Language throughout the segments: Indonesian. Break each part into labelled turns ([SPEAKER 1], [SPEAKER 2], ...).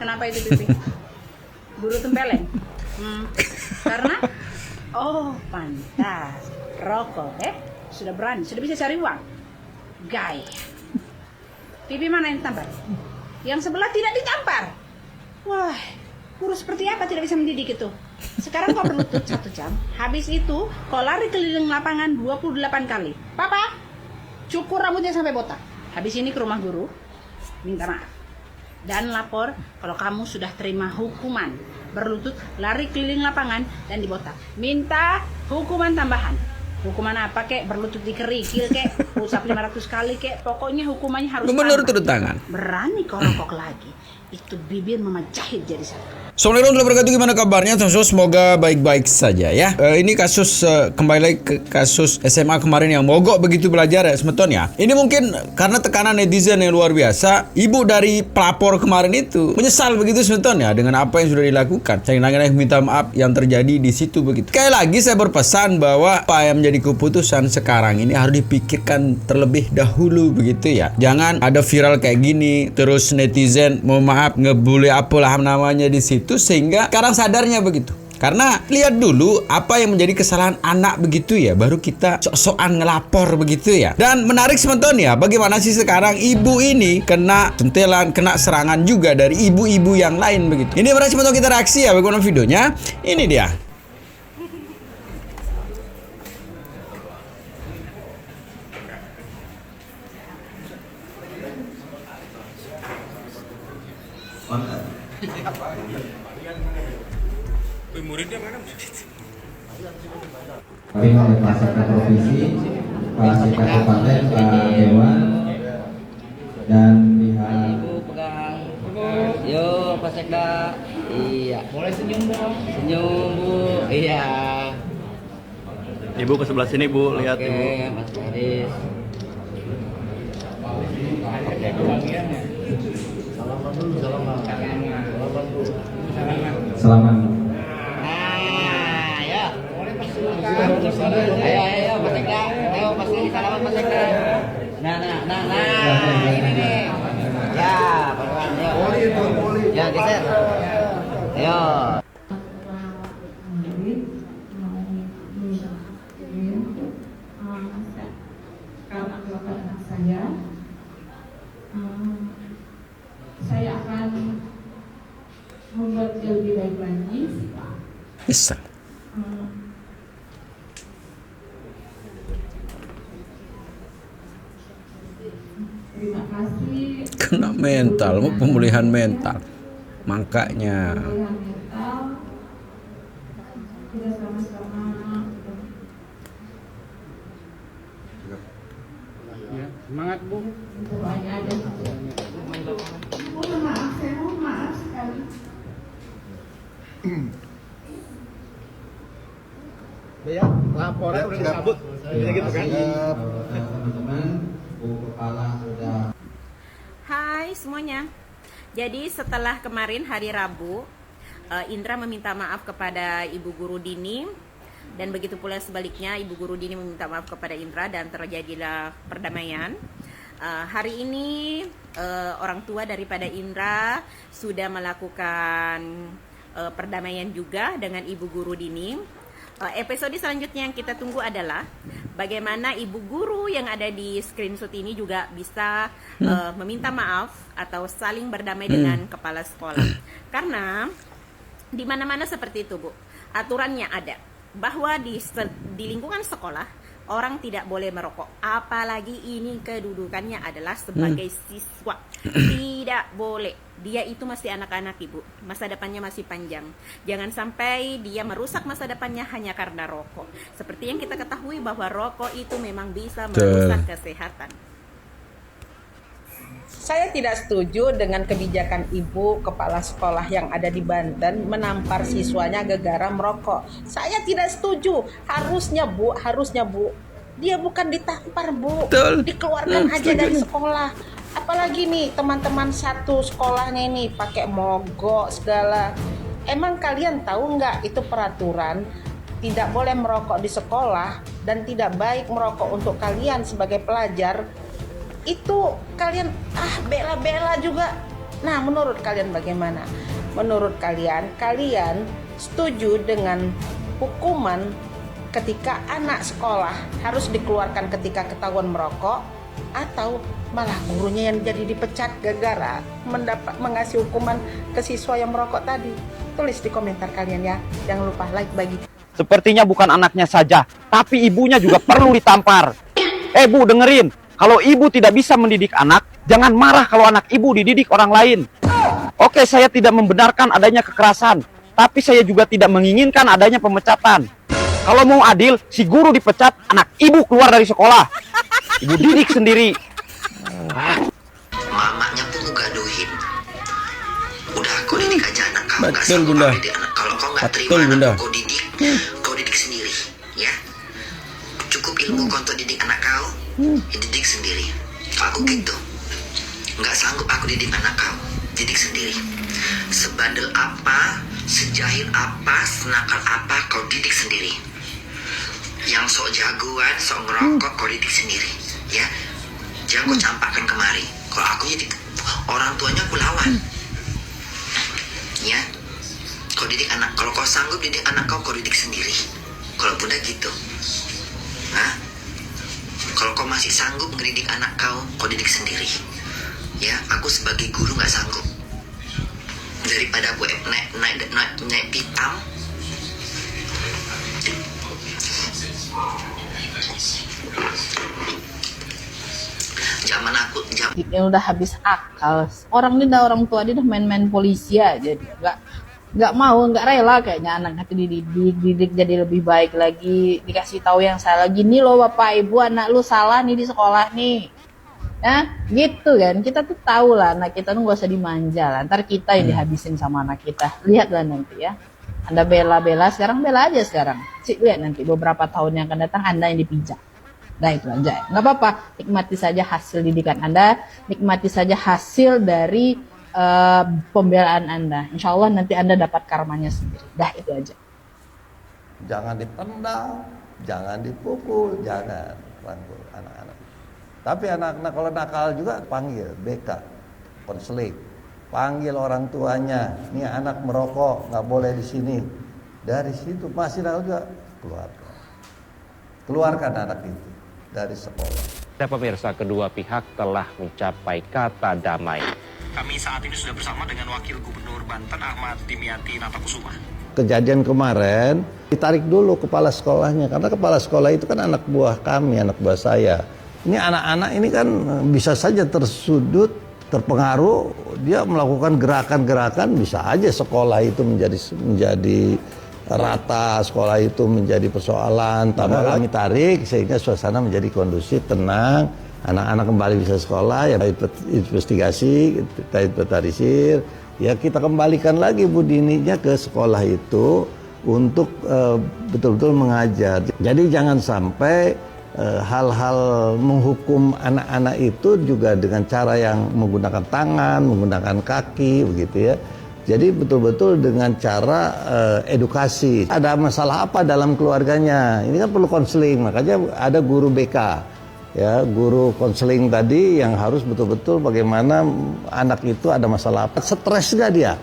[SPEAKER 1] Kenapa itu pipi? Buru tempeleng? Karena pantas rokok sudah berani, sudah bisa cari uang. Gaya. Pipi mana yang ditampar? Yang sebelah tidak ditampar. Wah, guru seperti apa tidak bisa mendidik itu? Sekarang kau berlutut 1 jam. Habis itu kau lari keliling lapangan 28 kali. Papa, cukur rambutnya sampai botak. Habis ini ke rumah guru, minta maaf. Dan lapor kalau kamu sudah terima hukuman berlutut, lari keliling lapangan, dan dibotak. Minta hukuman tambahan. Hukuman apa kek? Berlutut dikerikil kek? Usap 500 kali kek? Pokoknya hukumannya harus
[SPEAKER 2] Gubernur turun tangan.
[SPEAKER 1] Berani kau rokok lagi, itu bibir mama jahit jadi satu.
[SPEAKER 2] Assalamualaikum warahmatullahi wabarakatuh. Gimana kabarnya? Semoga baik-baik saja ya. Ini kasus kembali lagi ke kasus SMA kemarin yang mogok begitu belajar ya semeton ya. Ini mungkin karena tekanan netizen yang luar biasa. Ibu dari pelapor kemarin itu menyesal begitu semeton ya dengan apa yang sudah dilakukan. Saya minta maaf yang terjadi di situ begitu. Sekali lagi saya berpesan bahwa apa yang menjadi keputusan sekarang ini harus dipikirkan terlebih dahulu begitu ya. Jangan ada viral kayak gini terus netizen mau maaf ngebully apalah namanya di situ. Sehingga sekarang sadarnya begitu. Karena lihat dulu apa yang menjadi kesalahan anak begitu ya, baru kita sok-sokan ngelapor begitu ya. Dan menarik sementon ya, bagaimana sih sekarang ibu ini kena centelan, kena serangan juga dari ibu-ibu yang lain begitu. Ini menarik sementon, kita reaksi ya bagaimana videonya. Ini dia.
[SPEAKER 3] Muridnya mana?
[SPEAKER 4] Kami oleh Pak Sekda Provinsi, Pak Sekda Kabupaten, Pak Dewan, dan pihak.
[SPEAKER 5] Ibu pegang. Yo, Pak Sekda. Iya. Boleh senyum dong. Senyum Bu. Iya.
[SPEAKER 3] Ibu ke sebelah sini Bu, lihat
[SPEAKER 5] Oke,
[SPEAKER 3] Ibu.
[SPEAKER 5] Mas Haris.
[SPEAKER 4] Selamat.
[SPEAKER 5] Nah, ya. Ayo, Pak Sekda. Ayo, pasti salaman Pak Sekda. Nah, ini nih. Ya, pelan ya. Ya, geser. Ayo.
[SPEAKER 6] Karena keluarga anak saya akan membuat dia lebih baik lagi.
[SPEAKER 2] Bisa.
[SPEAKER 6] Terima kasih.
[SPEAKER 2] Kena mental, mau pemulihan mental. Makanya
[SPEAKER 6] Pemulihan mental. Kita sama-sama.
[SPEAKER 7] Semangat Bu.
[SPEAKER 6] Doanya aja. Mohon maaf, saya mohon maaf sekali.
[SPEAKER 7] Ya, laporan udah disambut. Ya gitu kan.
[SPEAKER 4] Teman-teman, Bu Kepala sudah.
[SPEAKER 1] Hai semuanya. Jadi setelah kemarin hari Rabu, Indra meminta maaf kepada Ibu Guru Dini, dan begitu pula sebaliknya Ibu Guru Dini meminta maaf kepada Indra, dan terjadilah perdamaian. Hari ini orang tua daripada Indra sudah melakukan perdamaian juga dengan Ibu Guru Dini. Episode selanjutnya yang kita tunggu adalah bagaimana ibu guru yang ada di screenshot ini juga bisa meminta maaf atau saling berdamai dengan kepala sekolah. Karena di mana-mana seperti itu Bu, aturannya ada bahwa di lingkungan sekolah orang tidak boleh merokok, apalagi ini kedudukannya adalah sebagai siswa. Tidak boleh. Dia itu masih anak-anak Ibu, masa depannya masih panjang. Jangan sampai dia merusak masa depannya hanya karena rokok. Seperti yang kita ketahui bahwa rokok itu memang bisa merusak kesehatan.
[SPEAKER 8] Saya tidak setuju dengan kebijakan ibu kepala sekolah yang ada di Banten menampar siswanya gara-gara merokok. Saya tidak setuju. Harusnya Bu, dia bukan ditampar Bu,
[SPEAKER 2] Betul.
[SPEAKER 8] dikeluarkan aja dari sekolah. Apalagi nih teman-teman satu sekolahnya ini pakai mogok segala. Emang kalian tahu nggak itu peraturan tidak boleh merokok di sekolah dan tidak baik merokok untuk kalian sebagai pelajar. Itu kalian bela-bela juga. Nah, menurut kalian bagaimana? Menurut kalian setuju dengan hukuman ketika anak sekolah harus dikeluarkan ketika ketahuan merokok, atau malah gurunya yang jadi dipecat gara-gara mengasih hukuman ke siswa yang merokok tadi? Tulis di komentar kalian ya. Jangan lupa like, bagi.
[SPEAKER 9] Sepertinya bukan anaknya saja, tapi ibunya juga perlu ditampar. Bu, dengerin. Kalau ibu tidak bisa mendidik anak, jangan marah kalau anak ibu dididik orang lain. Oke, saya tidak membenarkan adanya kekerasan, tapi saya juga tidak menginginkan adanya pemecatan. Kalau mau adil, si guru dipecat, anak ibu keluar dari sekolah. Ibu didik sendiri.
[SPEAKER 10] Mamanya pun gaduhin. Udah, kau didik aja anak kau.
[SPEAKER 2] Betul, Bunda.
[SPEAKER 10] Kalau kau nggak
[SPEAKER 2] Betul,
[SPEAKER 10] terima
[SPEAKER 2] Bunda.
[SPEAKER 10] anak kau didik sendiri, ya. Cukup ilmu kau untuk didik anak kau, ya didik sendiri. Kalau aku gitu, nggak sanggup aku didik anak kau, didik sendiri. Sebandel apa, sejahil apa, senakal apa, kau didik sendiri. Yang sok jagoan, sok ngerokok, kau didik sendiri, ya. Jangan kau campakkan kemari. Kalau aku jadi orang tuanya aku lawan, ya. Kau didik anak, kalau kau sanggup didik anak kau, kau didik sendiri. Kalau Bunda gitu, kalau kau masih sanggup ngedidik anak kau didik sendiri. Ya, aku sebagai guru nggak sanggup. Daripada aku naik pitam, zaman aku
[SPEAKER 6] Ini udah habis akal. Orang ini udah, orang tua dia udah main-main polisi aja, dia nggak mau, nggak rela kayaknya anak itu dididik jadi lebih baik lagi, dikasih tahu yang salah. Gini loh bapak ibu, anak lu salah nih di sekolah nih, gitu kan. Kita tuh tahu lah anak kita tuh nggak usah dimanja lah, ntar kita yang dihabisin sama anak kita. Lihatlah nanti ya, Anda bela sekarang, bela aja sekarang, lihat nanti beberapa tahun yang akan datang Anda yang dipijak. Nah itu aja, nggak apa-apa, nikmati saja hasil didikan Anda, nikmati saja hasil dari pembelaan Anda. Insya Allah nanti Anda dapat karmanya sendiri. Dah, itu aja.
[SPEAKER 7] Jangan ditendang, jangan dipukul, jangan rangkul anak-anak. Tapi anak-anak kalau nakal juga panggil BK, konseling, panggil orang tuanya. Ini anak merokok, nggak boleh di sini. Dari situ masih nakal juga keluarkan anak itu dari sekolah.
[SPEAKER 9] Pemirsa, kedua pihak telah mencapai kata damai.
[SPEAKER 3] Kami saat ini sudah bersama dengan Wakil Gubernur Banten Ahmad Dimyati Natakusuma.
[SPEAKER 7] Kejadian kemarin ditarik dulu kepala sekolahnya, karena kepala sekolah itu kan anak buah kami, anak buah saya. Ini anak-anak ini kan bisa saja tersudut, terpengaruh, dia melakukan gerakan-gerakan, bisa aja sekolah itu menjadi rata, sekolah itu menjadi persoalan. Tambah kami tarik sehingga suasana menjadi kondusif, tenang. Anak-anak kembali bisa sekolah, ya kita investigasi, kita inventarisir, ya kita kembalikan lagi Bu Dininya ke sekolah itu untuk betul-betul mengajar. Jadi jangan sampai hal-hal menghukum anak-anak itu juga dengan cara yang menggunakan tangan, menggunakan kaki, begitu ya. Jadi betul-betul dengan cara edukasi. Ada masalah apa dalam keluarganya? Ini kan perlu konseling, makanya ada guru BK. Ya, guru konseling tadi yang harus betul-betul bagaimana anak itu ada masalah apa, stres gak dia,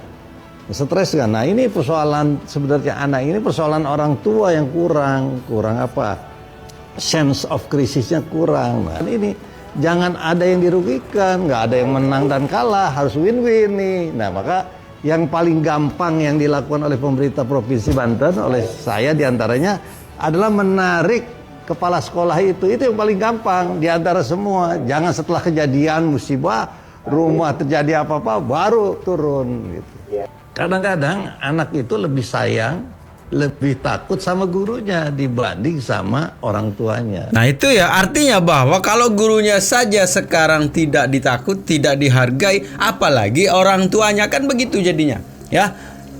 [SPEAKER 7] stres gak. Nah ini persoalan sebenarnya anak ini persoalan orang tua yang kurang apa, sense of krisisnya kurang. Nah ini jangan ada yang dirugikan, nggak ada yang menang dan kalah, harus win-win nih. Nah maka yang paling gampang yang dilakukan oleh pemerintah Provinsi Banten, oleh saya diantaranya adalah menarik kepala sekolah itu yang paling gampang di antara semua. Jangan setelah kejadian musibah, rumah terjadi apa-apa baru turun gitu. Kadang-kadang anak itu lebih sayang, lebih takut sama gurunya dibanding sama orang tuanya.
[SPEAKER 2] Nah itu ya artinya bahwa kalau gurunya saja sekarang tidak ditakut, tidak dihargai, apalagi orang tuanya, kan begitu jadinya ya.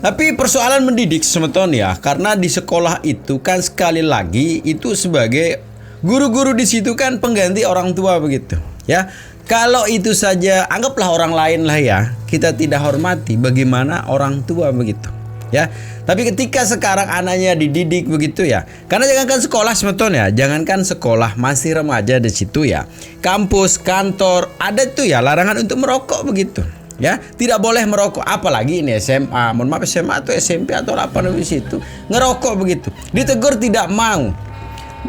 [SPEAKER 2] Tapi persoalan mendidik semeton ya, karena di sekolah itu kan sekali lagi itu sebagai guru-guru di situ kan pengganti orang tua begitu ya. Kalau itu saja anggaplah orang lain lah ya, kita tidak hormati bagaimana orang tua begitu ya. Tapi ketika sekarang anaknya dididik begitu ya, karena jangankan sekolah semeton ya, jangankan sekolah, masih remaja di situ ya, kampus, kantor ada tuh ya larangan untuk merokok begitu Ya, tidak boleh merokok, apalagi ini SMA. Mohon maaf, SMA atau SMP atau apa di situ ngerokok begitu. Ditegur tidak mau.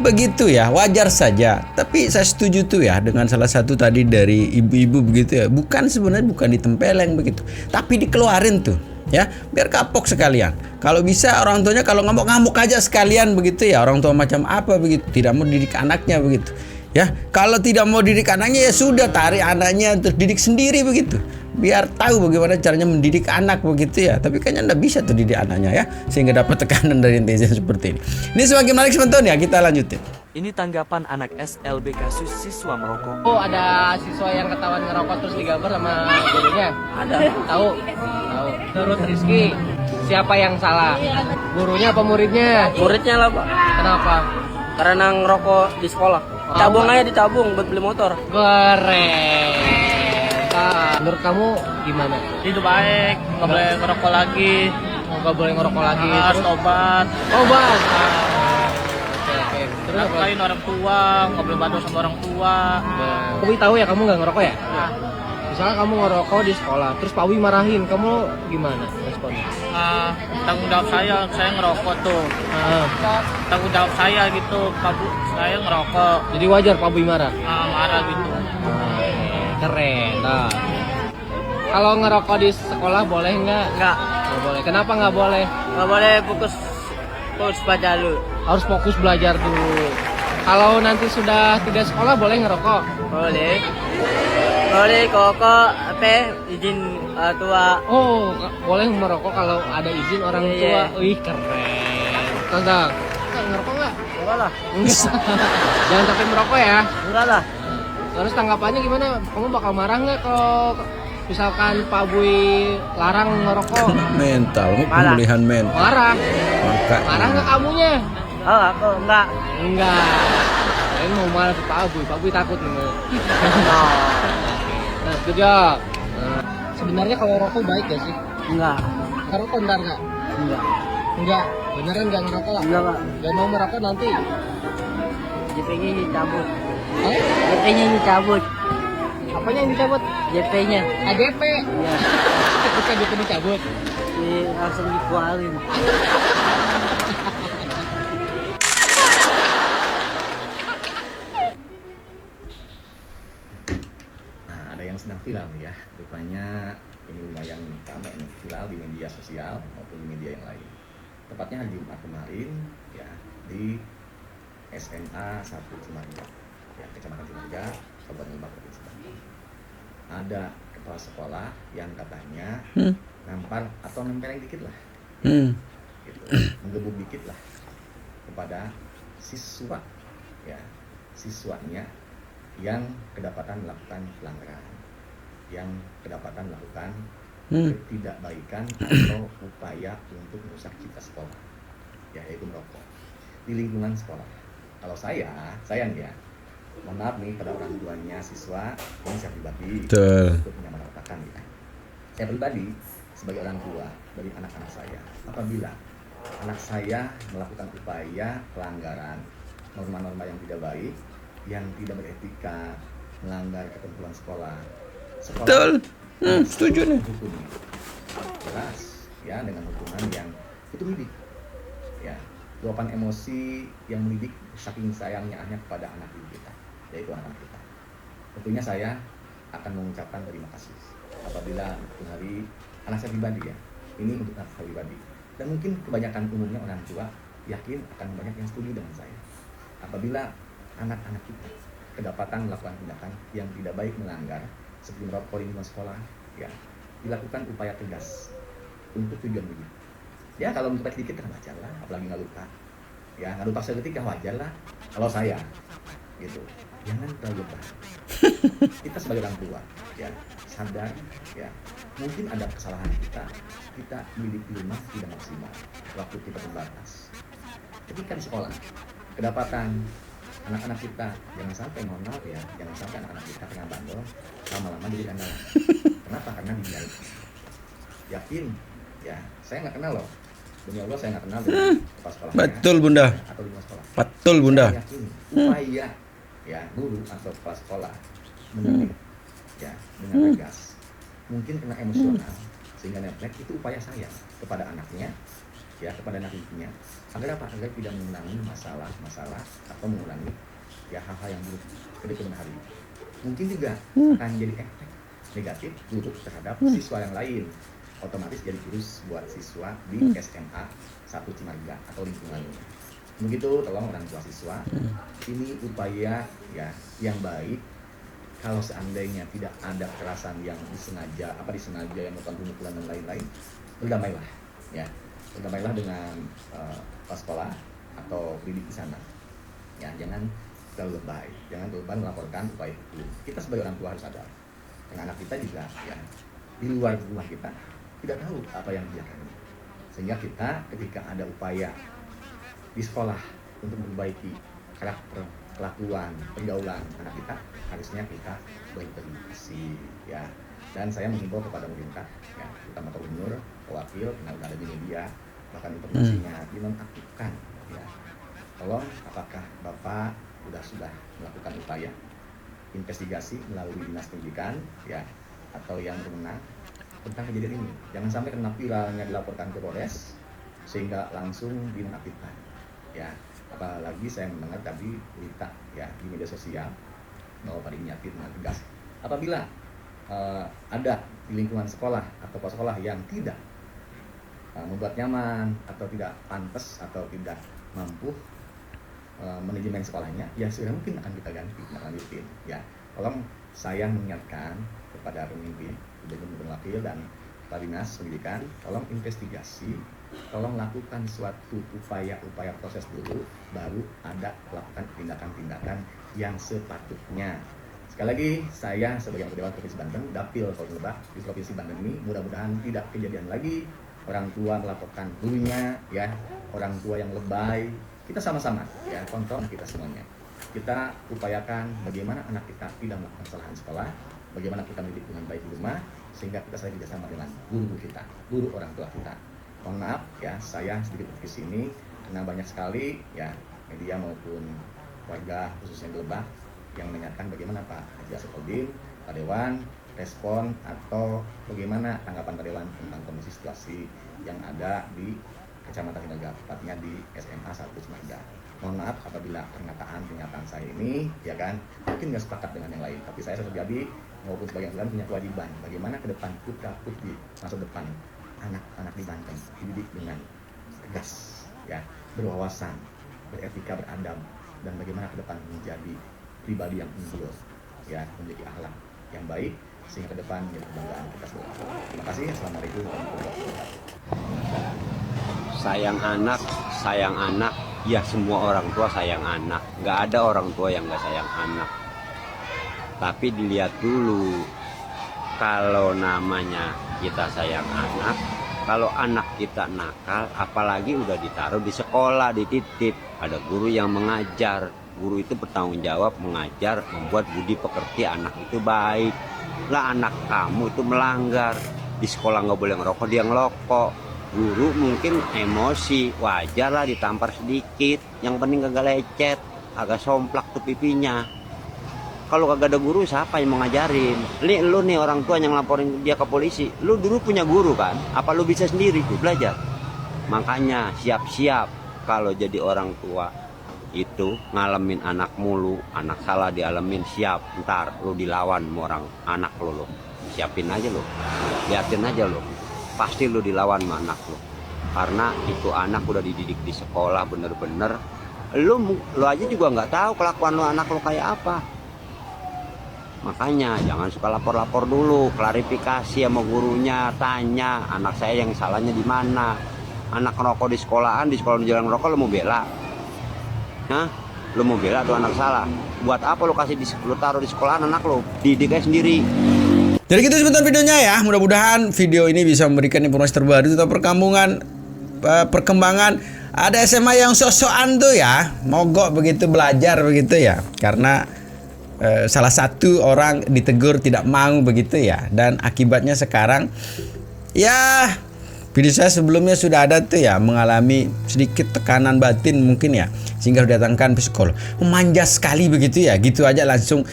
[SPEAKER 2] Begitu ya, wajar saja. Tapi saya setuju tuh ya dengan salah satu tadi dari ibu-ibu begitu ya. Sebenarnya bukan ditempeleng begitu, tapi dikeluarin tuh. Ya, biar kapok sekalian. Kalau bisa orang tuanya kalau ngamuk-ngamuk aja sekalian begitu ya. Orang tua macam apa begitu, tidak mau didik anaknya begitu. Ya, kalau tidak mau didik anaknya ya sudah, tarik anaknya terus didik sendiri begitu. Biar tahu bagaimana caranya mendidik anak begitu ya. Tapi kayaknya enggak bisa tuh didik anaknya ya, sehingga dapat tekanan dari netizen seperti ini. Ini semakin menarik sebentar ya, kita lanjutin.
[SPEAKER 11] Ini tanggapan anak SLB kasus siswa merokok.
[SPEAKER 5] Oh, ada siswa yang ketahuan ngerokok terus digambar sama gurunya? Ada. Tahu? Tahu. Menurut Rizky, siapa yang salah? Gurunya apa muridnya?
[SPEAKER 12] Muridnya lah, Pak.
[SPEAKER 5] Kenapa?
[SPEAKER 12] Karena ngerokok di sekolah. Tabung aja ditabung buat beli motor.
[SPEAKER 5] Keren. Nah, menurut kamu gimana?
[SPEAKER 12] Itu baik, nggak boleh ngerokok lagi.
[SPEAKER 5] Nggak boleh ngerokok lagi.
[SPEAKER 12] Harus obat.
[SPEAKER 5] Obat.
[SPEAKER 12] Terus lain orang tua, nggak boleh bantu sama orang tua.
[SPEAKER 5] Kamu tahu ya kamu nggak ngerokok ya? Misalnya kamu ngerokok di sekolah, terus Pak Wi marahin, kamu gimana responnya?
[SPEAKER 12] Tanggung jawab saya ngerokok tuh. Tanggung jawab saya gitu, saya ngerokok.
[SPEAKER 5] Jadi wajar Pak Wi marah?
[SPEAKER 12] Marah gitu.
[SPEAKER 5] Keren. Nah, kalau ngerokok di sekolah boleh nggak?
[SPEAKER 12] Nggak.
[SPEAKER 5] Nggak boleh. Kenapa nggak boleh?
[SPEAKER 12] Nggak boleh fokus belajar dulu.
[SPEAKER 5] Harus fokus belajar dulu. Kalau nanti sudah tidak sekolah boleh ngerokok?
[SPEAKER 12] Boleh. Boleh kokok izin tua.
[SPEAKER 5] Oh, boleh merokok kalau ada izin orang tua.
[SPEAKER 12] Iya.
[SPEAKER 5] Wih, keren. Tantang, ngerokok nggak?
[SPEAKER 12] Enggak lah.
[SPEAKER 5] Jangan sampai merokok ya.
[SPEAKER 12] Enggak lah.
[SPEAKER 5] Terus tanggapannya gimana? Kamu bakal marah nggak kalau misalkan Pak Bui larang ngerokok?
[SPEAKER 2] Mental, pemulihan mental.
[SPEAKER 5] Marah.
[SPEAKER 2] Makanya.
[SPEAKER 5] Marah nggak kamunya?
[SPEAKER 12] Oh, aku enggak.
[SPEAKER 5] Enggak. Saya mau marah ke Pak Bui. Pak Bui takut nih. Nah, good job. Nah, sebenarnya kalau rokok baik gak sih?
[SPEAKER 12] Enggak.
[SPEAKER 5] Ngerokok ntar nggak?
[SPEAKER 12] Enggak.
[SPEAKER 5] Enggak. Beneran nggak ngerokok lah?
[SPEAKER 12] Enggak, Pak.
[SPEAKER 5] Gak mau merokok nanti?
[SPEAKER 12] JP-nya dicabut.
[SPEAKER 5] Eh?
[SPEAKER 12] JP-nya dicabut.
[SPEAKER 5] Apanya yang dicabut?
[SPEAKER 12] JP-nya.
[SPEAKER 5] ADP?
[SPEAKER 12] Iya.
[SPEAKER 5] Bukan JP dicabut?
[SPEAKER 12] Langsung dikeluarin.
[SPEAKER 13] Ada yang sedang viral ya, rupanya ini lumayan ramai nih, viral di media sosial maupun di media yang lain. Tepatnya hari Jumat kemarin ya, di SMA 1 Cimaria, ya, Kecamatan Cimaria, Kabupaten Lebak, Provinsi Banten. Ada kepala sekolah yang katanya nampar atau nempeleng dikit lah, gitu, menggebuk dikit lah kepada siswa, ya, siswanya yang kedapatan melakukan pelanggaran, yang kedapatan melakukan ketidakbaikan atau upaya untuk merusak citra sekolah, ya, yaitu merokok di lingkungan sekolah. Kalau saya nih ya, mohon maaf nih pada orang tuanya siswa, ini saya pribadi untuk menyamaratakan ya. Saya pribadi sebagai orang tua dari anak-anak saya, apabila anak saya melakukan upaya pelanggaran norma-norma yang tidak baik, yang tidak beretika, melanggar ketentuan sekolah,
[SPEAKER 2] Betul. Setuju nih.
[SPEAKER 13] Hukumnya jelas ya, dengan hukuman yang itu mendidik, ya, luapan emosi yang mendidik saking sayangnya hanya kepada anak kita, yaitu anak kita. Tentunya saya akan mengucapkan terima kasih apabila hari anak saya pribadi ya, ini untuk anak saya pribadi, dan mungkin kebanyakan umumnya orang tua yakin akan banyak yang setuju dengan saya apabila anak-anak kita kedapatan melakukan tindakan yang tidak baik, melanggar seperti merokok di lingkungan sekolah, ya, dilakukan upaya tegas untuk tujuan begitu. Ya, kalau mencapai sedikit kan wajar lah, apalagi nggak luka, ya, nggak luka seketika wajar lah. Kalau saya, gitu, jangan terlalu lebay. Kita sebagai orang tua, ya, sadar, ya, mungkin ada kesalahan kita mendidik di rumah tidak maksimal, waktu kita terbatas. Ketika di sekolah kedapatan anak-anak kita, jangan sampai, mohon maaf ya, jangan sampai anak-anak kita kena bandel lama-lama jadi kandalan. Kenapa? Karena dibiarin. Yakin ya, saya nggak kenal loh, demi Allah saya nggak kenal dengan kepala sekolahnya.
[SPEAKER 2] Betul Bunda.
[SPEAKER 13] Atau di sekolah.
[SPEAKER 2] Betul Bunda.
[SPEAKER 13] Saya yakin upaya ya guru atau kepala sekolah mendidik ya dengan tegas mungkin kena emosional sehingga neglect. Itu upaya saya kepada anaknya, ya, kepada anak didiknya, agar apa? Agar tidak mengulangi masalah atau mengulangi ya hal-hal yang buruk ke depan hari. Mungkin juga akan jadi efek negatif buruk terhadap siswa yang lain. Otomatis jadi virus buat siswa di SMA 1 Cimarga atau lingkungannya. Begitu, tolong orang tua siswa, ini upaya ya yang baik. Kalau seandainya tidak ada kekerasan yang disengaja yang melakukan pemukulan dan lain-lain, berdamailah, ya, berdamailah dengan sekolah atau pendidik di sana. Ya, jangan terlalu lebay, jangan terlalu melaporkan upaya itu. Kita sebagai orang tua harus sadar, dengan anak kita juga, ya, di luar rumah kita tidak tahu apa yang dia lakukan. Sehingga kita ketika ada upaya di sekolah untuk memperbaiki karakter, kelakuan, pergaulan anak kita, harusnya kita berinteraksi, ya. Dan saya menghimbau kepada pemerintah, ya, terutama Pak Gubernur, Wakil, karena udah ada di media, bahkan informasinya dinonaktifkan, ya. Tolong, apakah Bapak sudah melakukan upaya investigasi melalui Dinas Pendidikan, ya, atau yang berwenang tentang kejadian ini? Jangan sampai kena viralnya dilaporkan ke Polres sehingga langsung dinonaktifkan, ya. Apalagi saya mendengar tadi berita, ya, di media sosial bahwa Pak Dimyati dengan tegas apabila ada di lingkungan sekolah atau kepala sekolah yang tidak membuat nyaman atau tidak pantas atau tidak mampu manajemen sekolahnya, ya segera mungkin akan kita ganti, lanjutin, ya. Tolong saya mengingatkan kepada pemimpin, Gubernur Wakil dan Pak Dinas Pendidikan, tolong investigasi, tolong lakukan suatu upaya proses dulu, baru ada lakukan tindakan-tindakan yang sepatutnya. Sekali lagi, saya sebagai Anggota Dewan Provinsi Banten, Dapil Kabupaten Lebak di Provinsi Banten ini, mudah-mudahan tidak kejadian lagi orang tua melaporkan gurunya, ya, orang tua yang lebay. Kita sama-sama, ya, kontrol kita semuanya. Kita upayakan bagaimana anak kita tidak melakukan kesalahan sekolah, bagaimana kita mendidik dengan baik di rumah, sehingga kita saling bekerjasama dengan guru kita, guru orang tua kita. Mohon maaf, ya, saya sedikit di sini karena banyak sekali, ya, media maupun warga khususnya di Lebak yang menanyakan bagaimana Pak Haji Asrul, Pak Dewan, respon atau bagaimana tanggapan Pak Dewan tentang kondisi situasi yang ada di Kecamatan Cimarga, tepatnya di SMA 1 Cimarga. Mohon maaf apabila pernyataan saya ini, ya kan, mungkin nggak sepakat dengan yang lain, tapi saya pribadi maupun sebagai yang punya kewajiban bagaimana ke depan putra-putri masa depan anak-anak di Banten dididik dengan tegas, ya, berwawasan, beretika, beradab, dan bagaimana ke depan menjadi pribadi yang unggul, ya, memiliki akhlak yang baik sehingga ke depan menjadi kebanggaan kita semua. Terima kasih. Assalamualaikum warahmatullahi wabarakatuh.
[SPEAKER 14] Sayang anak, ya semua orang tua sayang anak. Nggak ada orang tua yang nggak sayang anak. Tapi dilihat dulu, kalau namanya kita sayang anak, kalau anak kita nakal, apalagi udah ditaruh di sekolah, dititip, ada guru yang mengajar, guru itu bertanggung jawab mengajar, membuat budi pekerti anak itu baik. Lah anak kamu itu melanggar, di sekolah nggak boleh ngerokok, dia ngelokok. Guru mungkin emosi, wajar lah ditampar sedikit, yang penting kagak lecet, agak somplak tuh pipinya. Kalau kagak ada guru, siapa yang mau ngajarin? Lu nih orang tua yang laporin dia ke polisi, lu dulu punya guru kan? Apa lu bisa sendiri tuh belajar? Makanya siap-siap kalau jadi orang tua itu ngalamin anak mulu, anak salah dialamin, siap, ntar lu dilawan sama orang anak lu. Siapin aja lu, liatin aja lu, pasti lu dilawan sama anak lu. Karena itu anak udah dididik di sekolah bener-bener, lu aja juga nggak tahu kelakuan lu anak lu kayak apa. Makanya jangan suka lapor-lapor dulu, klarifikasi sama gurunya, tanya anak saya yang salahnya di mana. Anak ngerokok di sekolahan, di sekolah jalan ngerokok, lu mau bela? Hah? Lu mau bela tuh anak salah? Buat apa lu kasih lu taruh di sekolahan anak lu? Didik aja sendiri.
[SPEAKER 2] Jadi gitu sebentar videonya ya. Mudah-mudahan video ini bisa memberikan informasi terbaru tentang perkembangan ada SMA yang sok-sokan tuh ya, mogok begitu belajar begitu ya. Karena salah satu orang ditegur tidak mau begitu ya, dan akibatnya sekarang ya Video saya sebelumnya sudah ada tuh ya, mengalami sedikit tekanan batin mungkin ya, sehingga didatangkan psikolog. Manja sekali begitu ya, gitu aja langsung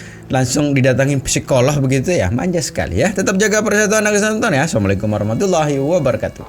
[SPEAKER 2] didatangin psikolog begitu ya, manja sekali ya. Tetap jaga persatuan dan kesatuan ya. Assalamualaikum warahmatullahi wabarakatuh.